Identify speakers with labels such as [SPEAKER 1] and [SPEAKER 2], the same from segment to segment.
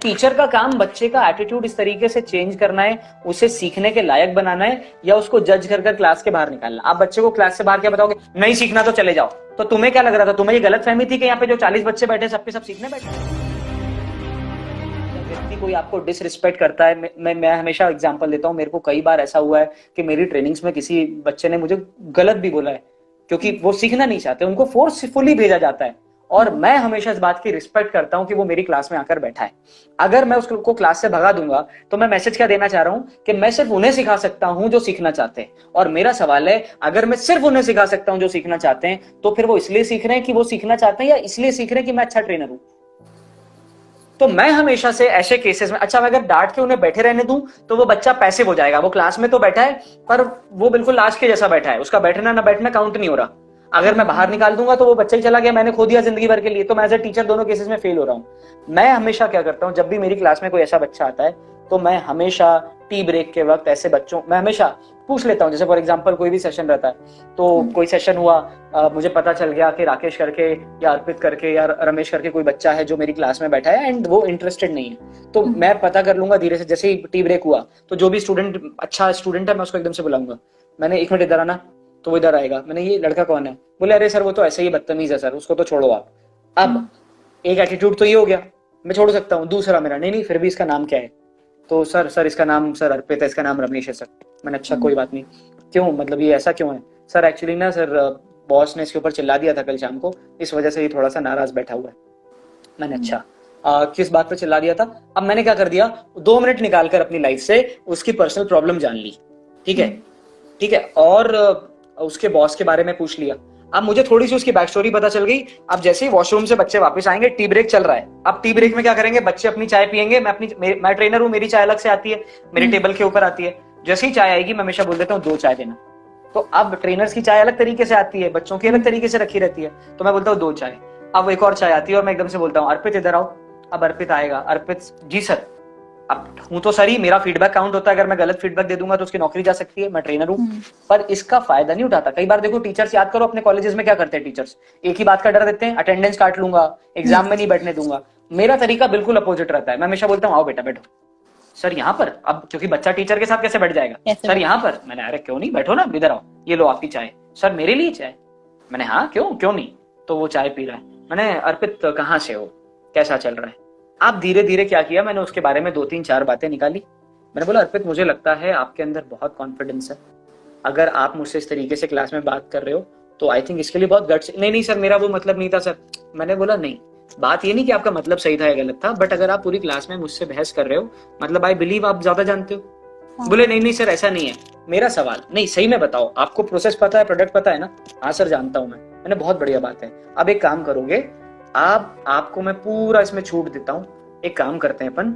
[SPEAKER 1] Teacher का काम बच्चे का एटीट्यूड इस तरीके से चेंज करना है, उसे सीखने के लायक बनाना है, या उसको जज कर क्लास के बाहर निकालना। आप बच्चे को क्लास से बाहर क्या बताओगे, नहीं सीखना तो चले जाओ। तो तुम्हें क्या लग रहा था, तुम्हें ये गलत फहमी थी कि यहाँ पे जो 40 बच्चे बैठे सबके सब सीखने बैठे? व्यक्ति कोई आपको डिसरिस्पेक्ट करता है, मैं हमेशा एग्जांपल देता हूँ, मेरे को कई बार ऐसा हुआ है कि मेरी ट्रेनिंग्स में किसी बच्चे ने मुझे गलत भी बोला है, क्योंकि वो सीखना नहीं चाहते, उनको फोर्सफुली भेजा जाता है। और मैं हमेशा इस बात की रिस्पेक्ट करता हूं कि वो मेरी क्लास में आकर बैठा है। अगर मैं उसको क्लास से भगा दूंगा तो मैं मैसेज क्या देना चाह रहा हूं कि मैं सिर्फ उन्हें सिखा सकता हूं जो सीखना चाहते हैं। और मेरा सवाल है, अगर मैं सिर्फ उन्हें सिखा सकता हूं जो सीखना चाहते हैं, तो फिर वो इसलिए सीख रहे हैं कि वो सीखना चाहते हैं, या इसलिए सीख रहे हैं कि मैं अच्छा ट्रेनर हूं? तो मैं हमेशा से ऐसे केसेस में, अच्छा मैं अगर डांट के उन्हें बैठे रहने दूं तो वो बच्चा पैसिव हो जाएगा। वो क्लास में तो बैठा है पर वो बिल्कुल लाश के जैसा बैठा है, उसका बैठना ना बैठना काउंट नहीं हो रहा। अगर मैं बाहर निकाल दूंगा तो वो बच्चा ही चला गया, मैंने खो दिया जिंदगी भर के लिए। तो मैं एज ए टीचर दोनों केसेस में फेल हो रहा हूं। मैं हमेशा क्या करता हूं, जब भी मेरी क्लास में कोई ऐसा बच्चा आता है तो मैं हमेशा टी ब्रेक के वक्त ऐसे बच्चों, मैं हमेशा पूछ लेता हूं। जैसे फॉर एग्जांपल कोई भी सेशन रहता है, तो कोई सेशन हुआ, मुझे पता चल गया कि राकेश करके या अर्पित करके या रमेश करके कोई बच्चा है जो मेरी क्लास में बैठा है एंड वो इंटरेस्टेड नहीं है, तो मैं पता कर लूंगा धीरे से। जैसे ही टी ब्रेक हुआ तो जो भी स्टूडेंट अच्छा स्टूडेंट है मैं उसको एकदम से बुलाऊंगा, मैंने 1 मिनट इधर आना, तो वो इधर आएगा। मैंने, ये लड़का कौन है? बोले अरे सर वो तो ऐसे ही बदतमीज है सर, उसको तो छोड़ो आप। अब एक एटीट्यूड तो ये हो गया, मैं छोड़ सकता हूँ। दूसरा मेरा, नहीं फिर भी इसका नाम क्या है? तो सर इसका नाम सर अर्पित है, इसका नाम रमेश है सर। मैंने, अच्छा कोई बात नहीं, क्यों, मतलब ये ऐसा क्यों है? सर एक्चुअली ना सर बॉस ने इसके ऊपर चिल्ला दिया था कल शाम को, इस वजह से ये थोड़ा सा नाराज बैठा हुआ है। मैंने, अच्छा किस बात पे चिल्ला दिया था? अब मैंने क्या कर दिया, 2 मिनट निकालकर अपनी लाइफ से उसकी पर्सनल प्रॉब्लम जान ली, ठीक है, और उसके बॉस के बारे में पूछ लिया। अब मुझे थोड़ी सी उसकी बैक स्टोरी पता चल गई। अब जैसे ही वॉशरूम से बच्चे वापस आएंगे, टी ब्रेक चल रहा है, अब टी ब्रेक में क्या करेंगे, बच्चे अपनी चाय पियेंगे, मैं ट्रेनर हूं, मेरी चाय अलग से आती है, मेरे टेबल के ऊपर आती है। जैसे ही चाय आएगी मैं हमेशा बोल देता हूँ 2 चाय देना। तो अब ट्रेनर्स की चाय अलग तरीके से आती है, बच्चों की अलग तरीके से रखी रहती है, तो मैं बोलता हूँ 2 चाय। अब एक और चाय आती है और मैं एकदम से बोलता हूँ अर्पित इधर आओ। अब अर्पित आएगा, अर्पित जी सर। अब हूं तो सर ही, मेरा फीडबैक काउंट होता है, अगर मैं गलत फीडबैक दे दूंगा तो उसकी नौकरी जा सकती है, मैं ट्रेनर हूं। पर इसका फायदा नहीं उठाता। कई बार देखो टीचर्स, याद करो अपने कॉलेजेस में क्या करते हैं टीचर्स, एक ही बात का डर देते हैं, अटेंडेंस काट लूंगा, एग्जाम में नहीं बैठने दूंगा। मेरा तरीका बिल्कुल अपोजिट रहता है, मैं हमेशा बोलता हूँ आओ बेटा बैठो। सर यहाँ पर? अब क्योंकि बच्चा टीचर के साथ कैसे बैठ जाएगा, सर यहाँ पर। मैंने, अरे क्यों नहीं, बैठो ना, इधर आओ, ये लो आपकी चाय। सर मेरे लिए चाय? मैंने, हाँ क्यों नहीं? तो वो चाय पी रहा है। मैंने, अर्पित कहाँ से हो, कैसा चल रहा है? आप धीरे धीरे क्या किया, मैंने उसके बारे में 2-3-4 बातें निकाली। मैंने बोला अर्पित मुझे लगता है आपके अंदर बहुत कॉन्फिडेंस है, अगर आप मुझसे इस तरीके से क्लास में बात कर रहे हो तो आई थिंक इसके लिए बहुत गट्स। नहीं सर मेरा वो मतलब नहीं था सर। मैंने बोला नहीं, बात ये नहीं कि आपका मतलब सही था या गलत था, बट अगर आप पूरी क्लास में मुझसे बहस कर रहे हो, मतलब आई बिलीव आप ज्यादा जानते हो। बोले नहीं सर ऐसा नहीं है। मेरा सवाल, नहीं सही में बताओ, आपको प्रोसेस पता है, प्रोडक्ट पता है ना? हाँ सर जानता हूं मैं। मैंने, बहुत बढ़िया बात है। अब एक काम करोगे आपको मैं पूरा इसमें छूट देता हूँ। एक काम करते हैं अपन,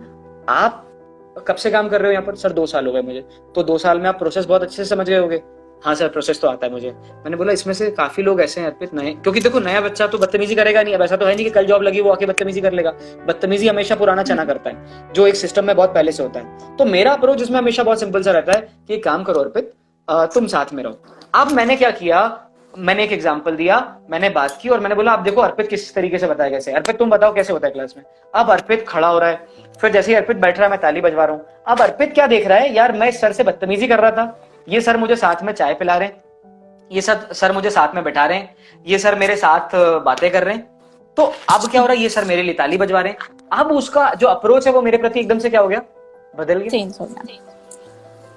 [SPEAKER 1] आप कब से काम कर रहे हो यहाँ पर? सर 2 साल हो गए मुझे। तो 2 साल में आप प्रोसेस बहुत अच्छे से समझ गए होगे? हाँ सर प्रोसेस तो आता है मुझे। मैंने बोला इसमें से काफी लोग ऐसे हैं अर्पित नए, क्योंकि देखो नया बच्चा तो बदतमीजी करेगा नहीं। अब ऐसा तो है नहीं कि कल जॉब लगी वो आके बदतमीजी कर लेगा। बदतमीजी हमेशा पुराना चना करता है, जो एक सिस्टम में बहुत पहले से होता है। तो मेरा अप्रोच इसमें हमेशा बहुत सिंपल सा रहता है कि काम करो अर्पित, तुम साथ में रहो। अब मैंने क्या किया, मैंने एक एग्जांपल दिया, मैंने बात की और मैंने बोला आप देखो अर्पित किस तरीके से बताया कैसे। अर्पित तुम बताओ कैसे होता है क्लास में। अब अर्पित खड़ा हो रहा है, फिर जैसे ही अर्पित बैठ रहा है मैं ताली बजवा रहा हूं। अब अर्पित क्या देख रहा है, यार मैं इस सर से बदतमीजी कर रहा था, ये सर मुझे साथ में चाय पिला रहे हैं, ये सर मुझे साथ में बैठा रहे हैं, ये सर मेरे साथ बातें कर रहे हैं। तो अब क्या हो रहा है, ये सर मेरे लिए ताली बजवा रहे हैं। अब उसका जो अप्रोच है वो मेरे प्रति एकदम से क्या हो गया, बदल गया, चेंज हो गया।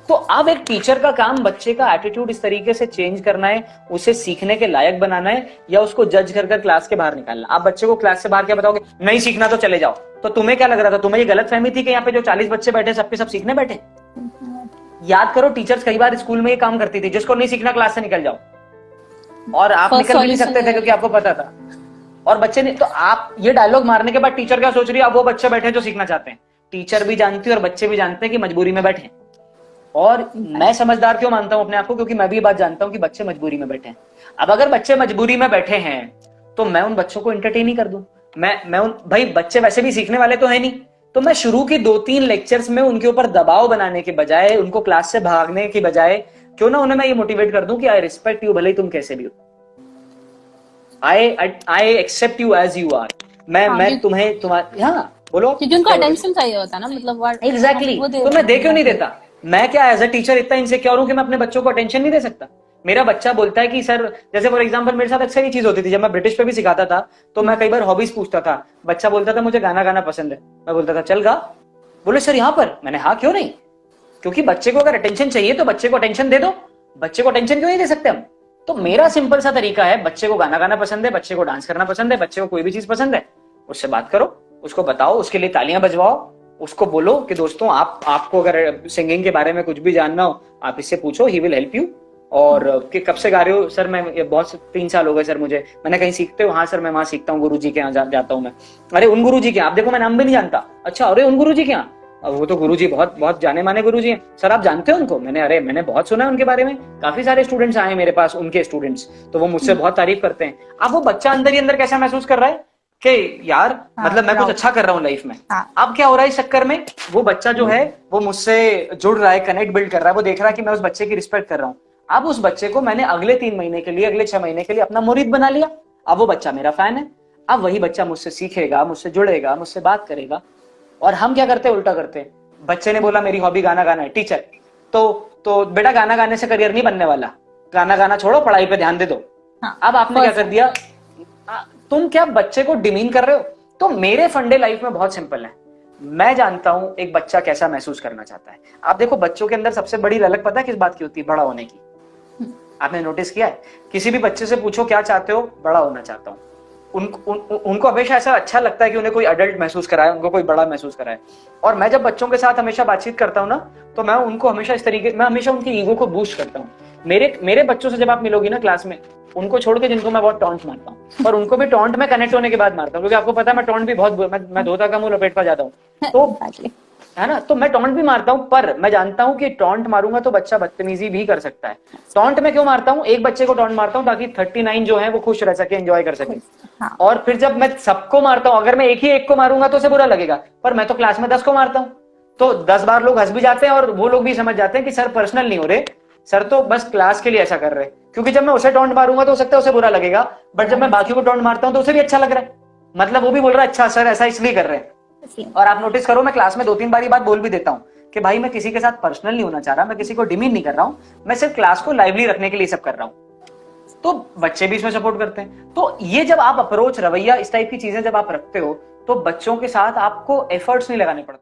[SPEAKER 1] तो अब एक टीचर का काम बच्चे का एटीट्यूड इस तरीके से चेंज करना है, उसे सीखने के लायक बनाना है, या उसको जज कर क्लास के बाहर निकालना। आप बच्चे को क्लास से बाहर क्या बताओगे, नहीं सीखना तो चले जाओ। तो तुम्हें क्या लग रहा था, तुम्हें ये गलत फहमी थी कि यहाँ पे जो 40 बच्चे बैठे सबके सब सीखने बैठे? याद करो टीचर्स कई बार स्कूल में ये काम करती थी, जिसको नहीं सीखना क्लास से निकल जाओ। और आप निकल भी नहीं सकते थे क्योंकि आपको पता था, और बच्चे ने। तो आप ये डायलॉग मारने के बाद टीचर क्या सोच रही है, अब वो बच्चे बैठे जो सीखना चाहते हैं। टीचर भी जानती है और बच्चे भी जानते हैं कि मजबूरी में बैठे। और मैं समझदार क्यों मानता हूं अपने आप को, क्योंकि मैं भी ये बात जानता हूं कि बच्चे मजबूरी में बैठे हैं। अब अगर बच्चे मजबूरी में बैठे हैं तो मैं उन बच्चों को एंटरटेन ही कर दूं। मैं उन, भाई बच्चे वैसे भी सीखने वाले तो है नहीं, तो मैं शुरू की 2-3 लेक्चर्स में उनके ऊपर दबाव बनाने के बजाय, उनको क्लास से भागने की बजाय, क्यों ना उन्हें मैं ये मोटिवेट कर दूं कि आई रिस्पेक्ट यू, भले ही तुम कैसे भी हो, I accept you as you are. मैं तुम्हें तुम्हारे, हाँ बोलो
[SPEAKER 2] क्योंकि उनको अटेंशन चाहिए होता है ना, मतलब
[SPEAKER 1] एग्जैक्टली तो मैं दे क्यों नहीं देता? मैं क्या एज अ टीचर इतना इनसिक्योर हूं कि मैं अपने बच्चों को अटेंशन नहीं दे सकता? मेरा बच्चा बोलता है कि सर, जैसे फॉर एग्जांपल मेरे साथ अक्सर ये चीज होती थी जब मैं ब्रिटिश पे भी सिखाता था, तो मैं कई बार हॉबीज पूछता था, बच्चा बोलता था मुझे गाना गाना पसंद है, मैं बोलता था चल गा। बोले सर यहाँ पर, मैंने हाँ क्यों नहीं, क्योंकि बच्चे को अगर अटेंशन चाहिए तो बच्चे को अटेंशन दे दो, बच्चे को अटेंशन क्यों नहीं दे सकते हम? तो मेरा सिंपल सा तरीका है, बच्चे को गाना गाना पसंद है, बच्चे को डांस करना पसंद है, बच्चे को कोई भी चीज पसंद है, उससे बात करो, उसको बताओ, उसके लिए तालियां बजवाओ, उसको बोलो कि दोस्तों आपको अगर सिंगिंग के बारे में कुछ भी जानना हो आप इससे पूछो, ही विल हेल्प यू। और कि कब से गा रहे हो? सर मैं बहुत 3 साल हो गए सर मुझे। मैंने कहीं सीखते हो? हाँ सर मैं वहां सीखता हूँ, गुरुजी के यहाँ जाता हूँ मैं। अरे उन गुरुजी के यहाँ? आप देखो मैं नाम भी नहीं जानता। अच्छा, अरे उन गुरुजी के यहाँ? वो तो गुरुजी बहुत बहुत जाने माने गुरुजी हैं। सर आप जानते हो उनको? मैंने बहुत सुना है उनके बारे में, काफी सारे स्टूडेंट्स आए मेरे पास, उनके स्टूडेंट्स, तो वो मुझसे बहुत तारीफ करते हैं। अब वो बच्चा अंदर ही अंदर कैसा महसूस कर रहा है कि यार मतलब मैं कुछ अच्छा कर रहा हूँ लाइफ में। अब क्या हो रहा है इस चक्कर में, वो बच्चा जो है वो मुझसे जुड़ रहा है, कनेक्ट बिल्ड कर रहा है, वो देख रहा है कि मैं उस बच्चे की रिस्पेक्ट कर रहा हूँ। अब उस बच्चे को मैंने अगले 3 महीने के लिए, अगले 6 महीने के लिए अपना मुरीद बना लिया। अब वो बच्चा मेरा फैन है। अब वही बच्चा मुझसे सीखेगा, मुझसे जुड़ेगा, मुझसे बात करेगा। और हम क्या करते हैं, उल्टा करते हैं। बच्चे ने बोला मेरी हॉबी गाना गाना है, टीचर तो बेटा गाना गाने से करियर नहीं बनने वाला, गाना गाना छोड़ो, पढ़ाई पे ध्यान दे दो। अब आपने क्या कर दिया, तुम क्या बच्चे को डिमीन कर रहे हो? तो मेरे फंडे लाइफ में बहुत सिंपल है। मैं जानता हूं एक बच्चा कैसा महसूस करना चाहता है। आप देखो बच्चों के अंदर सबसे बड़ी ललक पता है किस बात की होती है? बड़ा होने की। आपने नोटिस किया है? किसी भी बच्चे से पूछो क्या चाहते हो? बड़ा होना चाहता हूं। उनको हमेशा ऐसा अच्छा लगता है कि उन्हें कोई अडल्ट महसूस कराए, उनको कोई बड़ा महसूस कराए। और मैं जब बच्चों के साथ हमेशा बातचीत करता हूं ना, तो मैं उनको हमेशा इस तरीके, मैं हमेशा उनकी ईगो को बूस्ट करता हूं। मेरे बच्चों से जब आप मिलोगी ना क्लास में, उनको छोड़ के जिनको मैं बहुत टॉन्ट मारता हूँ, पर उनको भी टॉन्ट में कनेक्ट होने के बाद मारता हूँ, क्योंकि आपको पता है मैं टॉन्ट भी बहुत, मैं धोता का मुंह लपेटता जाता हूँ, तो है ना, तो मैं टॉन्ट भी मारता हूं, पर मैं जानता हूं कि टॉन्ट मारूंगा तो बच्चा बदतमीजी भी कर सकता है। टॉन्ट में क्यों मारता हूं? एक बच्चे को टॉन्ट मारता हूं ताकि 39 जो है वो खुश रह सके, एंजॉय कर सके। और फिर जब मैं सबको मारता हूं, अगर मैं एक को मारूंगा तो उसे बुरा लगेगा, पर मैं तो क्लास में 10 को मारता हूं, तो 10 बार लोग हंस भी जाते हैं और वो लोग भी समझ जाते हैं कि सर पर्सनल नहीं हो रहे, सर तो बस क्लास के लिए ऐसा कर रहे हैं। क्योंकि जब मैं उसे टॉन्ट मारूंगा तो हो सकता है उसे बुरा लगेगा, बट जब मैं बाकी को टॉन्ट मारता हूं तो उसे भी अच्छा लग रहा है, मतलब वो भी बोल रहा है अच्छा सर ऐसा इसलिए कर रहे हैं। और आप नोटिस करो मैं क्लास में 2-3 बारी बात बोल भी देता हूं कि भाई मैं किसी के साथ पर्सनल नहीं होना चाह रहा, मैं किसी को डिमीन नहीं कर रहा हूं, मैं सिर्फ क्लास को लाइवली रखने के लिए सब कर रहा हूं। तो बच्चे भी इसमें सपोर्ट करते हैं। तो ये जब आप अप्रोच, रवैया, इस टाइप की चीजें जब आप रखते हो, तो बच्चों के साथ आपको एफर्ट्स नहीं लगाने पड़ते।